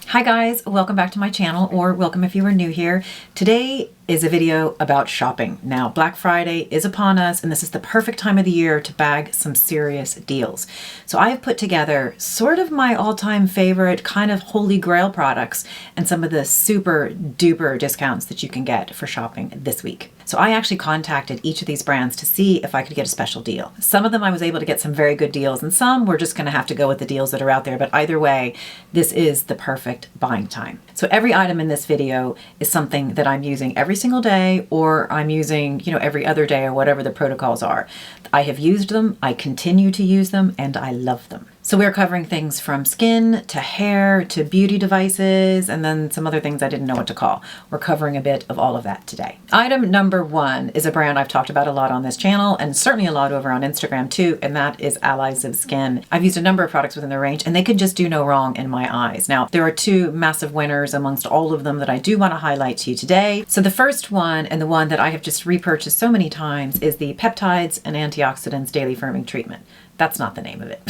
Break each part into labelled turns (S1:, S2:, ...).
S1: Hi guys, welcome back to my channel, or welcome if you are new here. Today is a video about shopping. Now, Black Friday is upon us, and this is the perfect time of the year to bag some serious deals. So I have put together sort of my all-time favorite kind of holy grail products and some of the super duper discounts that you can get for shopping this week. So I actually contacted each of these brands to see if I could get a special deal. Some of them I was able to get some very good deals, and some we're just gonna have to go with the deals that are out there. But either way, this is the perfect buying time. So every item in this video is something that I'm using every single day, or I'm using, every other day, or whatever the protocols are. I have used them, I continue to use them, and I love them. So we're covering things from skin to hair to beauty devices, and then some other things I didn't know what to call. We're covering a bit of all of that today. Item number one is a brand I've talked about a lot on this channel, and certainly a lot over on Instagram too, and that is Allies of Skin. I've used a number of products within their range, and they could just do no wrong in my eyes. Now, there are two massive winners amongst all of them that I do want to highlight to you today. So the first one, and the one that I have just repurchased so many times, is the Peptides and Antioxidants Daily Firming Treatment. That's not the name of it.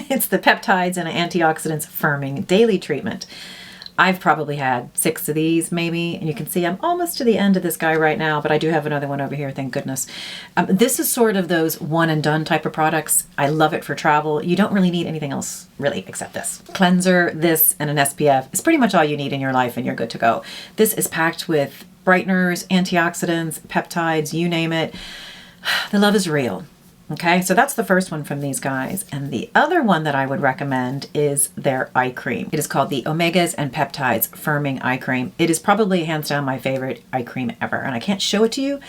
S1: It's the Peptides and Antioxidants Firming Daily Treatment. I've probably had 6 of these maybe, and you can see I'm almost to the end of this guy right now, but I do have another one over here, thank goodness. This is sort of those one and done type of products. I love it for travel. You don't really need anything else really except this. Cleanser, this, and an SPF is pretty much all you need in your life, and you're good to go. This is packed with brighteners, antioxidants, peptides, you name it. The love is real. Okay, so that's the first one from these guys. And the other one that I would recommend is their eye cream. It is called the Omegas and Peptides Firming Eye Cream. It is probably hands down my favorite eye cream ever. And I can't show it to you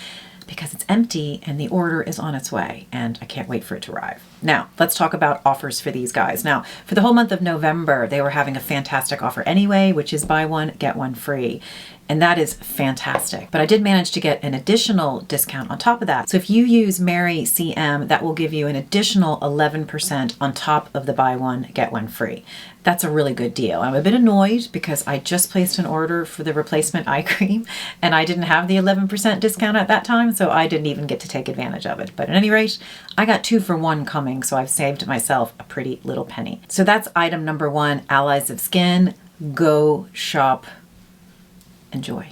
S1: because it's empty and the order is on its way, and I can't wait for it to arrive. Now, let's talk about offers for these guys. Now, for the whole month of November, they were having a fantastic offer anyway, which is buy one, get one free. And that is fantastic. But I did manage to get an additional discount on top of that. So if you use Mary CM, that will give you an additional 11% on top of the buy one, get one free. That's a really good deal. I'm a bit annoyed because I just placed an order for the replacement eye cream and I didn't have the 11% discount at that time, so I didn't even get to take advantage of it. But at any rate, I got 2 for 1 coming, so I've saved myself a pretty little penny. So that's item number one, Allies of Skin. Go shop. Enjoy.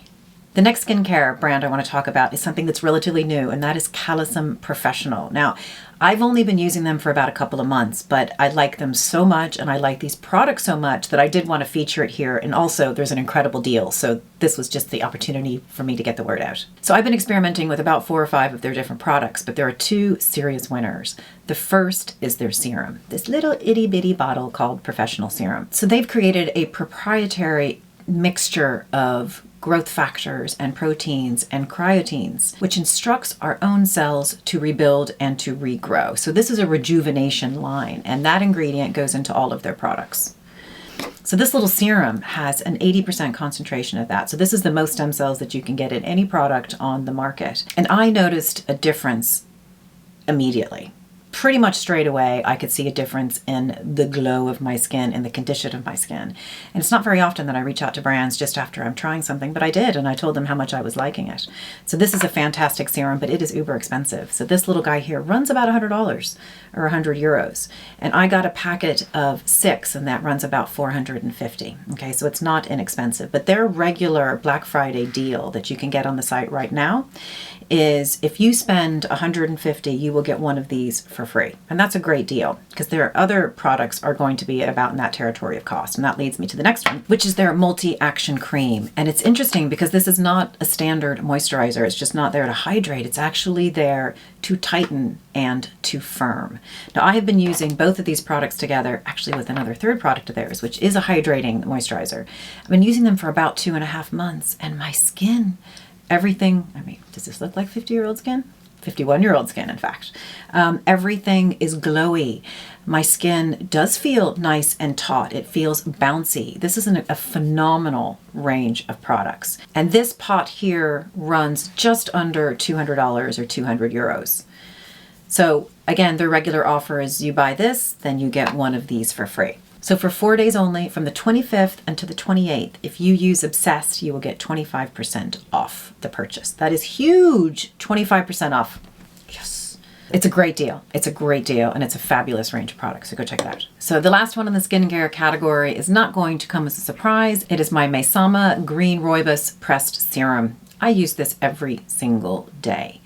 S1: The next skincare brand I want to talk about is something that's relatively new, and that is Calecim Professional. Now, I've only been using them for about a couple of months, but I like them so much and I like these products so much that I did want to feature it here. And also there's an incredible deal. So this was just the opportunity for me to get the word out. So I've been experimenting with about 4 or 5 of their different products, but there are 2 serious winners. The first is their serum, this little itty bitty bottle called Professional Serum. So they've created a proprietary mixture of growth factors and proteins and creatines, which instructs our own cells to rebuild and to regrow. So this is a rejuvenation line, and that ingredient goes into all of their products. So this little serum has an 80% concentration of that. So this is the most stem cells that you can get in any product on the market. And I noticed a difference immediately. Pretty much straight away, I could see a difference in the glow of my skin and the condition of my skin. And it's not very often that I reach out to brands just after I'm trying something, but I did, and I told them how much I was liking it. So this is a fantastic serum, but it is uber expensive. So this little guy here runs about $100 or 100 euros. And I got a packet of 6, and that runs about 450. Okay, so it's not inexpensive, but their regular Black Friday deal that you can get on the site right now is if you spend 150, you will get one of these for free. And that's a great deal because their other products are going to be about in that territory of cost. And that leads me to the next one, which is their multi-action cream. And it's interesting because this is not a standard moisturizer. It's just not there to hydrate. It's actually there to tighten and to firm. Now, I have been using both of these products together, actually with another third product of theirs, which is a hydrating moisturizer. I've been using them for about 2.5 months, and my skin, everything, does this look like 50-year-old skin? 51-year-old skin, in fact. Everything is glowy. My skin does feel nice and taut. It feels bouncy. This is a phenomenal range of products. And this pot here runs just under $200 or 200 euros. So again, their regular offer is you buy this, then you get one of these for free. So for 4 days only, from the 25th until the 28th, if you use Obsessed, you will get 25% off the purchase. That is huge, 25% off. Yes. It's a great deal. It's a great deal, and it's a fabulous range of products, so go check it out. So the last one in the skincare category is not going to come as a surprise. It is my Maysama Green Rooibos Pressed Serum. I use this every single day.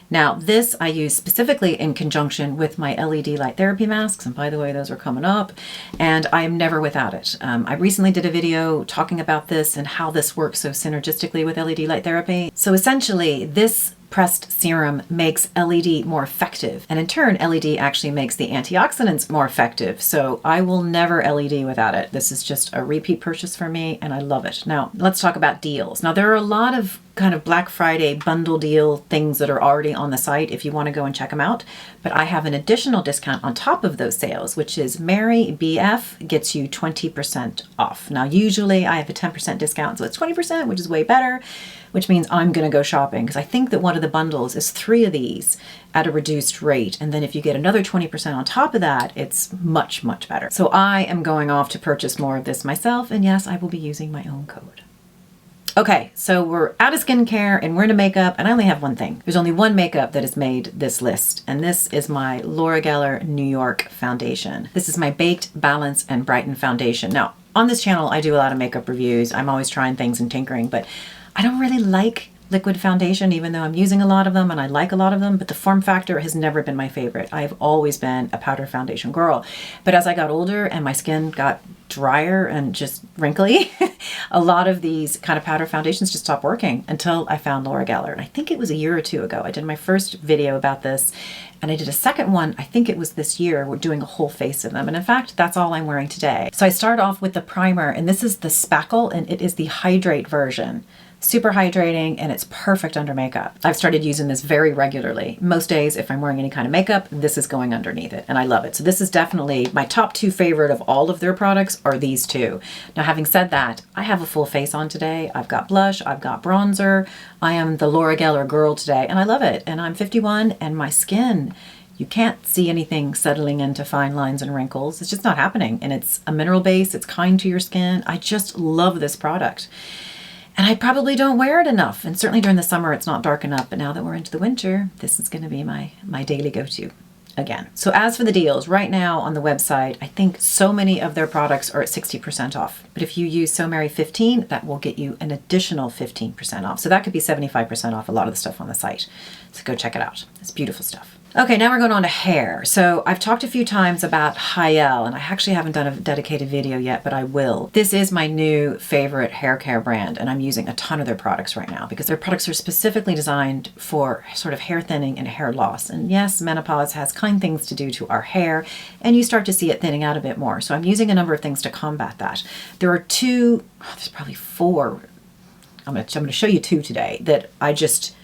S1: Now, this I use specifically in conjunction with my LED light therapy masks, and by the way, those are coming up, and I am never without it. I recently did a video talking about this and how this works so synergistically with LED light therapy. So essentially, this pressed serum makes LED more effective, and in turn, LED actually makes the antioxidants more effective. So I will never LED without it. This is just a repeat purchase for me, and I love it. Now, let's talk about deals. Now, there are a lot of kind of Black Friday bundle deal things that are already on the site if you want to go and check them out. But I have an additional discount on top of those sales, which is Mary BF gets you 20% off. Now, usually I have a 10% discount, so it's 20%, which is way better, which means I'm going to go shopping because I think that one of the bundles is 3 of these at a reduced rate. And then if you get another 20% on top of that, it's much, much better. So I am going off to purchase more of this myself. And yes, I will be using my own code. Okay, so we're out of skincare and we're into makeup, and I only have one thing. There's only one makeup that has made this list, and this is my Laura Geller New York foundation. This is my Baked, Balance, and Brighten foundation. Now, on this channel, I do a lot of makeup reviews. I'm always trying things and tinkering, but I don't really like liquid foundation, even though I'm using a lot of them and I like a lot of them, but the form factor has never been my favorite. I've always been a powder foundation girl. But as I got older and my skin got drier and just wrinkly, a lot of these kind of powder foundations just stopped working until I found Laura Geller. And I think it was a year or two ago. I did my first video about this, and I did a second one, I think it was this year. We're doing a whole face of them. And in fact, that's all I'm wearing today. So I start off with the primer, and this is the Spackle, and it is the Hydrate version. Super hydrating, and it's perfect under makeup. I've started using this very regularly. Most days, if I'm wearing any kind of makeup, this is going underneath it, and I love it. So this is definitely my top 2 favorite of all of their products are these 2. Now, having said that, I have a full face on today. I've got blush, I've got bronzer. I am the Laura Geller girl today, and I love it. And I'm 51, and my skin, you can't see anything settling into fine lines and wrinkles. It's just not happening. And it's a mineral base. It's kind to your skin. I just love this product. And I probably don't wear it enough. And certainly during the summer, it's not dark enough. But now that we're into the winter, this is going to be my daily go-to again. So as for the deals, right now on the website, I think so many of their products are at 60% off. But if you use So Mary 15, that will get you an additional 15% off. So that could be 75% off a lot of the stuff on the site. So go check it out. It's beautiful stuff. Okay, now we're going on to hair. So I've talked a few times about Hyel, and I actually haven't done a dedicated video yet, but I will. This is my new favorite hair care brand, and I'm using a ton of their products right now because their products are specifically designed for sort of hair thinning and hair loss. And yes, menopause has kind things to do to our hair, and you start to see it thinning out a bit more. So I'm using a number of things to combat that. There are there's probably 4. I'm going to show you 2 today that I just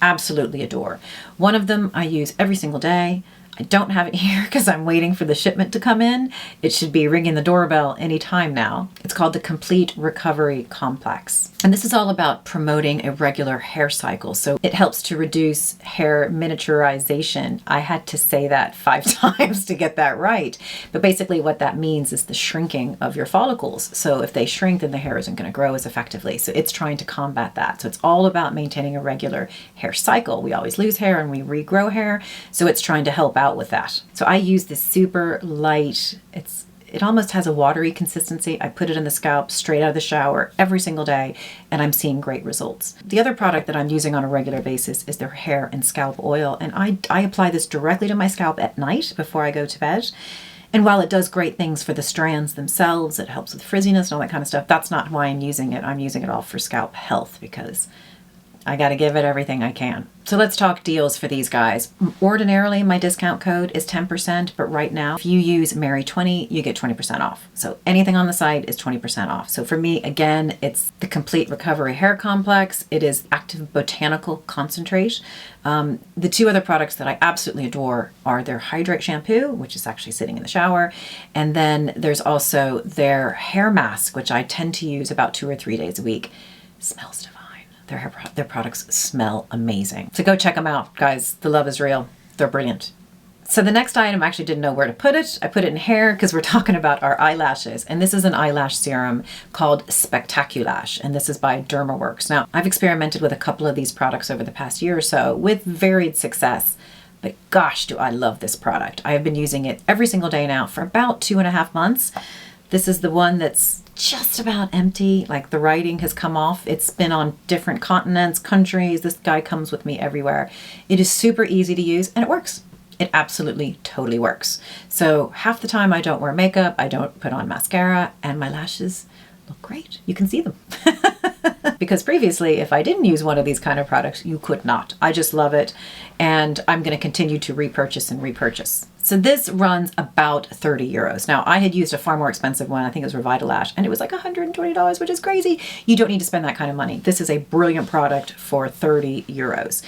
S1: absolutely adore. One of them I use every single day. I don't have it here because I'm waiting for the shipment to come in. It should be ringing the doorbell any time now. It's called the Complete Recovery Complex. And this is all about promoting a regular hair cycle. So it helps to reduce hair miniaturization. I had to say that 5 times to get that right. But basically what that means is the shrinking of your follicles. So if they shrink, then the hair isn't going to grow as effectively. So it's trying to combat that. So it's all about maintaining a regular hair cycle. We always lose hair and we regrow hair. So it's trying to help out with that. So I use this super light, it almost has a watery consistency. I put it in the scalp straight out of the shower every single day, and I'm seeing great results. The other product that I'm using on a regular basis is their hair and scalp oil, and I apply this directly to my scalp at night before I go to bed. And while it does great things for the strands themselves, it helps with frizziness and all that kind of stuff, that's not why I'm using it. I'm using it all for scalp health because I got to give it everything I can. So let's talk deals for these guys. Ordinarily, my discount code is 10%, but right now, if you use Mary20, you get 20% off. So anything on the site is 20% off. So for me, again, it's the Complete Recovery Hair Complex. It is Active Botanical Concentrate. The 2 other products that I absolutely adore are their Hydrate Shampoo, which is actually sitting in the shower. And then there's also their hair mask, which I tend to use about 2 or 3 days a week. It smells divine. Their products smell amazing. So go check them out, guys. The love is real. They're brilliant. So the next item, I actually didn't know where to put it. I put it in hair because we're talking about our eyelashes. And this is an eyelash serum called Spectaculash. And this is by DermaWorks. Now, I've experimented with a couple of these products over the past year or so with varied success. but gosh, do I love this product. I have been using it every single day now for about 2.5 months. This is the one that's just about empty. Like the writing has come off. It's been on different continents, countries. This guy comes with me everywhere. It is super easy to use and it works. It absolutely totally works. So half the time I don't wear makeup, I don't put on mascara, and my lashes look great. You can see them. Because previously, if I didn't use one of these kind of products, you could not. I just love it. And I'm going to continue to repurchase and repurchase. So this runs about 30 euros. Now, I had used a far more expensive one. I think it was Revitalash, and it was like $120, which is crazy. You don't need to spend that kind of money. This is a brilliant product for 30 euros.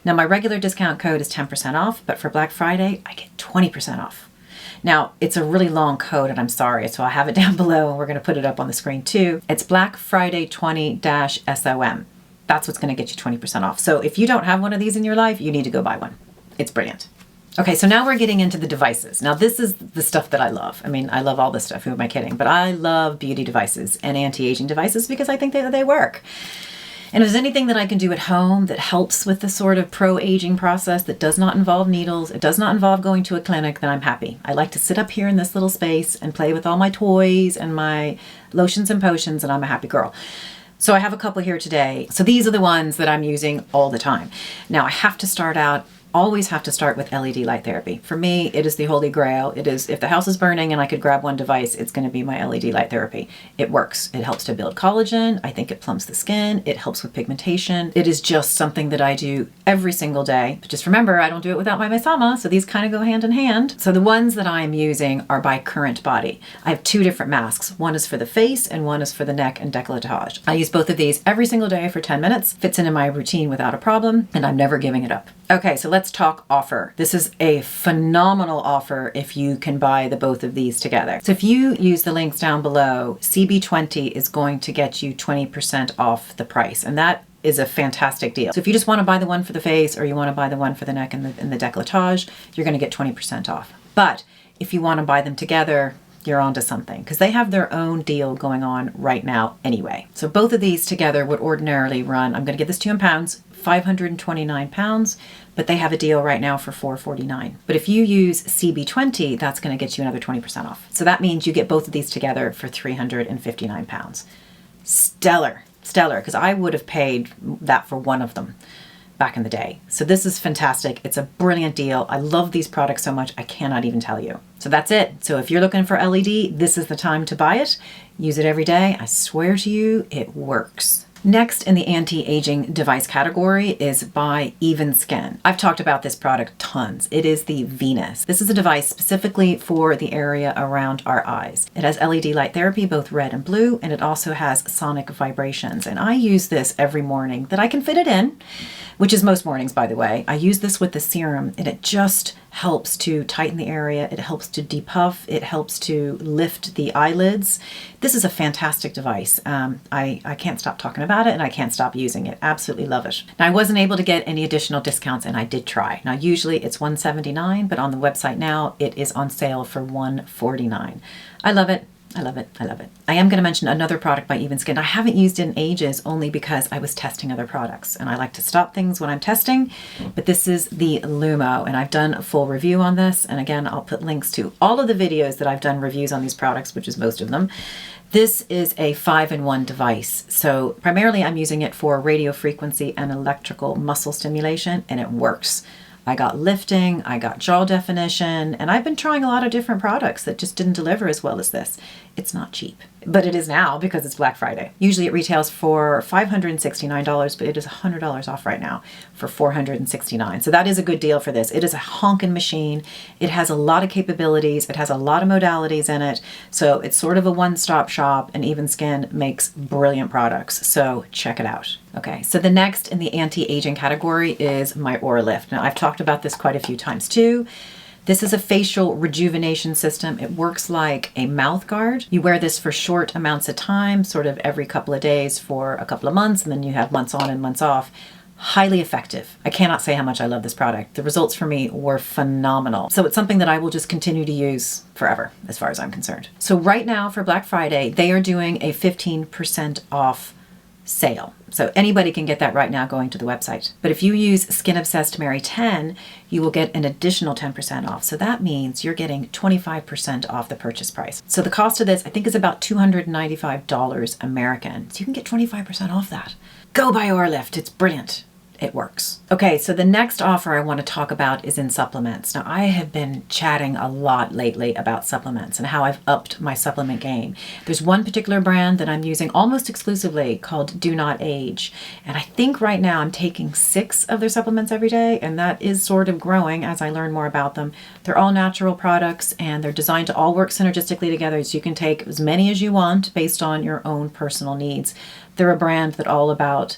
S1: Now, my regular discount code is 10% off, but for Black Friday, I get 20% off. Now, it's a really long code, and I'm sorry, so I'll have it down below, and we're going to put it up on the screen too. It's Black Friday 20-SOM. That's what's going to get you 20% off. So if you don't have one of these in your life, you need to go buy one. It's brilliant. Okay, so now we're getting into the devices. Now, this is the stuff that I love. I mean, I love all this stuff. Who am I kidding? But I love beauty devices and anti-aging devices because I think they work. And if there's anything that I can do at home that helps with the sort of pro-aging process that does not involve needles, it does not involve going to a clinic, then I'm happy. I like to sit up here in this little space and play with all my toys and my lotions and potions, and I'm a happy girl. So I have a couple here today. So these are the ones that I'm using all the time. Now I have to start out always have to start with LED light therapy. For me, it is the holy grail. It is, if the house is burning and I could grab one device, it's going to be my LED light therapy. It works. It helps to build collagen. I think it plumps the skin. It helps with pigmentation. It is just something that I do every single day. But just remember, I don't do it without my Maysama, so these kind of go hand in hand. So the ones that I'm using are by Current Body. I have two different masks. One is for the face and one is for the neck and décolletage. I use both of these every single day for 10 minutes. Fits into my routine without a problem, and I'm never giving it up. Okay, so let's talk offer. This is a phenomenal offer if you can buy the both of these together. So if you use the links down below, CB20 is going to get you 20% off the price, and that is a fantastic deal. So if you just want to buy the one for the face or you want to buy the one for the neck and the décolletage, you're going to get 20% off. But if you want to buy them together, you're onto something, because they have their own deal going on right now anyway. So both of these together would ordinarily run, I'm going to give this to you in pounds, 529 pounds, but they have a deal right now for 449. But if you use CB20, that's going to get you another 20% off. So that means you get both of these together for 359 pounds. Stellar, stellar, because I would have paid that for one of them back in the day. So this is fantastic. It's a brilliant deal. I love these products so much, I cannot even tell you. So that's it. So if you're looking for LED, this is the time to buy it. Use it every day. I swear to you, it works. Next in the anti-aging device category is by Even Skin. I've talked about this product tons. It is the Venus. This is a device specifically for the area around our eyes. It has LED light therapy, both red and blue, and it also has sonic vibrations. And I use this every morning that I can fit it in, which is most mornings, by the way. I use this with the serum, and it just helps to tighten the area. It helps to depuff. It helps to lift the eyelids. This is a fantastic device. I can't stop talking about it, and I can't stop using it. Absolutely love it. Now, I wasn't able to get any additional discounts, and I did try. Now, usually it's $179, but on the website now, it is on sale for $149. I love it. I love it. I love it. I am going to mention another product by Even Skin. I haven't used it in ages only because I was testing other products, and I like to stop things when I'm testing, but this is the Lumo, and I've done a full review on this. And again, I'll put links to all of the videos that I've done reviews on these products, which is most of them. This is a 5-in-1 device. So primarily I'm using it for radio frequency and electrical muscle stimulation, and it works. I got lifting, I got jaw definition, and I've been trying a lot of different products that just didn't deliver as well as this. It's not cheap, but it is now because it's Black Friday. Usually it retails for $569, but it is $100 off right now for $469. So that is a good deal for this. It is a honkin' machine. It has a lot of capabilities. It has a lot of modalities in it. So it's sort of a one-stop shop, and Even Skin makes brilliant products. So check it out. Okay, so the next in the anti-aging category is my Aura Lift. Now, I've talked about this quite a few times too. This is a facial rejuvenation system. It works like a mouth guard. You wear this for short amounts of time, sort of every couple of days for a couple of months, and then you have months on and months off. Highly effective. I cannot say how much I love this product. The results for me were phenomenal. So it's something that I will just continue to use forever, as far as I'm concerned. So right now for Black Friday, they are doing a 15% off sale. So anybody can get that right now going to the website. But if you use Skin Obsessed Mary 10, you will get an additional 10% off. So that means you're getting 25% off the purchase price. So the cost of this, I think, is about $295 American. So you can get 25% off that. Go buy Orlift. It's brilliant. It works. Okay, so the next offer I want to talk about is in supplements. Now, I have been chatting a lot lately about supplements and how I've upped my supplement game. There's one particular brand that I'm using almost exclusively called Do Not Age. And I think right now I'm taking 6 of their supplements every day, and that is sort of growing as I learn more about them. They're all natural products, and they're designed to all work synergistically together, so you can take as many as you want based on your own personal needs. They're a brand that all about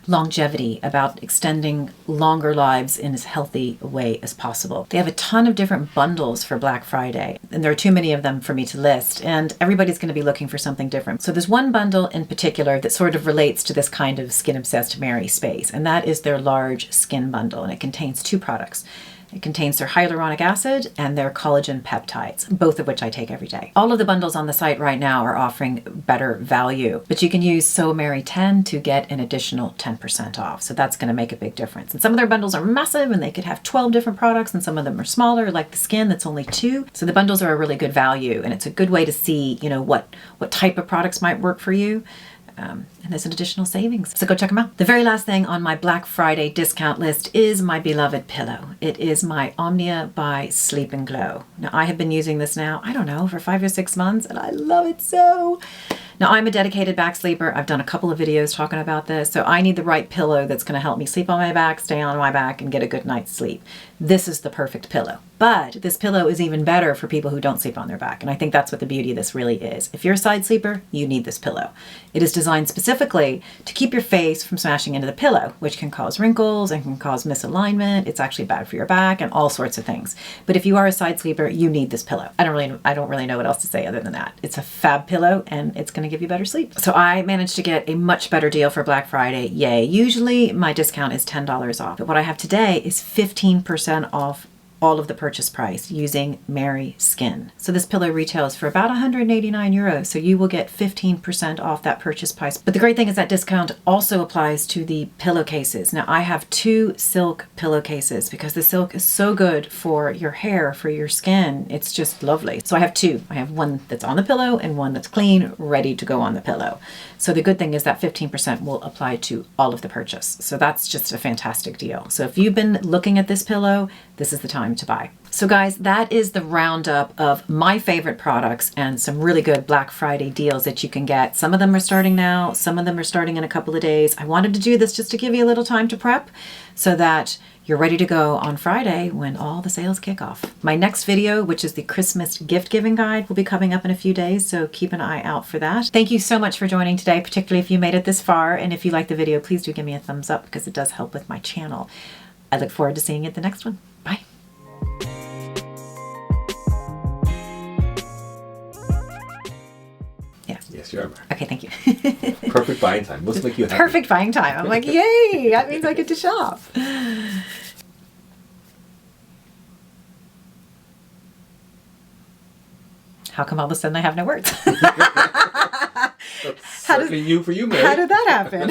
S1: longevity, about extending longer lives in as healthy a way as possible. They have a ton of different bundles for Black Friday, and there are too many of them for me to list, and everybody's going to be looking for something different. So there's one bundle in particular that sort of relates to this kind of Skin Obsessed Mary space, and that is their large skin bundle, and it contains 2 products. It contains their hyaluronic acid and their collagen peptides, both of which I take every day. All of the bundles on the site right now are offering better value, but you can use So Mary 10 to get an additional 10% off. So that's going to make a big difference. And some of their bundles are massive, and they could have 12 different products, and some of them are smaller, like the skin that's only 2. So the bundles are a really good value, and it's a good way to see, what type of products might work for you. And there's an additional savings. So go check them out. The very last thing on my Black Friday discount list is my beloved pillow. It is my Omnia by Sleep and Glow. Now, I have been using this now, I don't know, for 5 or 6 months, and I love it so. Now, I'm a dedicated back sleeper. I've done a couple of videos talking about this, so I need the right pillow that's going to help me sleep on my back, stay on my back, and get a good night's sleep. This is the perfect pillow. But this pillow is even better for people who don't sleep on their back, and I think that's what the beauty of this really is. If you're a side sleeper, you need this pillow. It is designed specifically to keep your face from smashing into the pillow, which can cause wrinkles and can cause misalignment. It's actually bad for your back and all sorts of things. But if you are a side sleeper, you need this pillow. I don't really know what else to say other than that. It's a fab pillow, and it's going to give you better sleep. So I managed to get a much better deal for Black Friday. Yay. Usually my discount is $10 off, but what I have today is 15% off all of the purchase price using Mary Skin. So this pillow retails for about 189 euros. So you will get 15% off that purchase price. But the great thing is that discount also applies to the pillowcases. Now I have 2 silk pillowcases because the silk is so good for your hair, for your skin. It's just lovely. So I have 2. I have one that's on the pillow and one that's clean, ready to go on the pillow. So the good thing is that 15% will apply to all of the purchase. So that's just a fantastic deal. So if you've been looking at this pillow, this is the time to buy. So guys, that is the roundup of my favorite products and some really good Black Friday deals that you can get. Some of them are starting now, some of them are starting in a couple of days. I wanted to do this just to give you a little time to prep so that you're ready to go on Friday when all the sales kick off. My next video, which is the Christmas gift giving guide, will be coming up in a few days, so keep an eye out for that. Thank you so much for joining today, particularly if you made it this far. And if you like the video, please do give me a thumbs up because it does help with my channel. I look forward to seeing you at the next one. Bye.
S2: Yes, you are.
S1: Okay, thank you.
S2: Perfect buying time. Let's make you happy.
S1: Perfect buying time. I'm like, yay, that means I get to shop. How come all of a sudden I have no words?
S2: How did you for you, Mary?
S1: How did that happen?